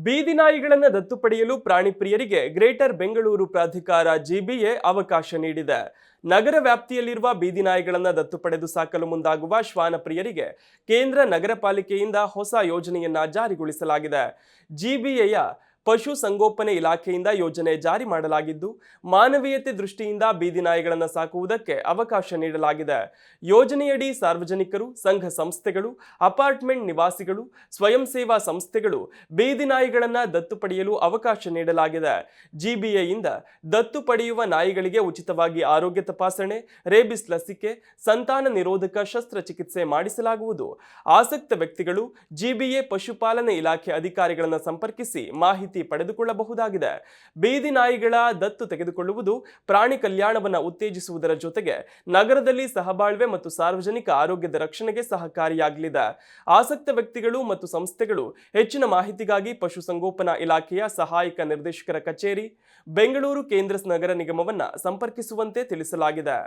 ಬೀದಿ ನಾಯಿಗಳನ್ನು ದತ್ತು ಪಡೆಯಲು ಪ್ರಾಣಿ ಪ್ರಿಯರಿಗೆ ಗ್ರೇಟರ್ ಬೆಂಗಳೂರು ಪ್ರಾಧಿಕಾರ ಜಿಬಿಎ ಅವಕಾಶ ನೀಡಿದೆ. ನಗರ ವ್ಯಾಪ್ತಿಯಲ್ಲಿರುವ ಬೀದಿ ನಾಯಿಗಳನ್ನು ದತ್ತು ಪಡೆದು ಸಾಕಲು ಮುಂದಾಗುವ ಶ್ವಾನ ಪ್ರಿಯರಿಗೆ ಕೇಂದ್ರ ನಗರ ಪಾಲಿಕೆಯಿಂದ ಹೊಸ ಯೋಜನೆಯನ್ನ ಜಾರಿಗೊಳಿಸಲಾಗಿದೆ. ಜಿಬಿಎಯ ಪಶು ಸಂಗೋಪನೆ ಇಲಾಖೆಯಿಂದ ಯೋಜನೆ ಜಾರಿ ಮಾಡಲಾಗಿದ್ದು, ಮಾನವೀಯತೆ ದೃಷ್ಟಿಯಿಂದ ಬೀದಿ ನಾಯಿಗಳನ್ನು ಸಾಕುವುದಕ್ಕೆ ಅವಕಾಶ ನೀಡಲಾಗಿದೆ. ಯೋಜನೆಯಡಿ ಸಾರ್ವಜನಿಕರು, ಸಂಘ ಸಂಸ್ಥೆಗಳು, ಅಪಾರ್ಟ್ಮೆಂಟ್ ನಿವಾಸಿಗಳು, ಸ್ವಯಂ ಸೇವಾ ಸಂಸ್ಥೆಗಳು ಬೀದಿ ನಾಯಿಗಳನ್ನು ದತ್ತು ಪಡೆಯಲು ಅವಕಾಶ ನೀಡಲಾಗಿದೆ. ಜಿಬಿಎಯಿಂದ ದತ್ತು ಪಡೆಯುವ ನಾಯಿಗಳಿಗೆ ಉಚಿತವಾಗಿ ಆರೋಗ್ಯ ತಪಾಸಣೆ, ರೇಬಿಸ್ ಲಸಿಕೆ, ಸಂತಾನ ನಿರೋಧಕ ಶಸ್ತ್ರಚಿಕಿತ್ಸೆ ಮಾಡಿಸಲಾಗುವುದು. ಆಸಕ್ತ ವ್ಯಕ್ತಿಗಳು ಜಿಬಿಎ ಪಶುಪಾಲನೆ ಇಲಾಖೆ ಅಧಿಕಾರಿಗಳನ್ನು ಸಂಪರ್ಕಿಸಿ ಮಾಹಿತಿ ಪಡೆದುಕೊಳ್ಳಬಹುದಾಗಿದೆ. ಬೀದಿ ನಾಯಿಗಳ ದತ್ತು ತೆಗೆದುಕೊಳ್ಳುವುದು ಪ್ರಾಣಿ ಕಲ್ಯಾಣವನ್ನು ಉತ್ತೇಜಿಸುವುದರ ಜೊತೆಗೆ ನಗರದಲ್ಲಿ ಸಹಬಾಳ್ವೆ ಮತ್ತು ಸಾರ್ವಜನಿಕ ಆರೋಗ್ಯದ ರಕ್ಷಣೆಗೆ ಸಹಕಾರಿಯಾಗಲಿದೆ. ಆಸಕ್ತ ವ್ಯಕ್ತಿಗಳು ಮತ್ತು ಸಂಸ್ಥೆಗಳು ಹೆಚ್ಚಿನ ಮಾಹಿತಿಗಾಗಿ ಪಶುಸಂಗೋಪನಾ ಇಲಾಖೆಯ ಸಹಾಯಕ ನಿರ್ದೇಶಕರ ಕಚೇರಿ, ಬೆಂಗಳೂರು ಕೇಂದ್ರ ನಗರ ನಿಗಮವನ್ನು ಸಂಪರ್ಕಿಸುವಂತೆ ತಿಳಿಸಲಾಗಿದೆ.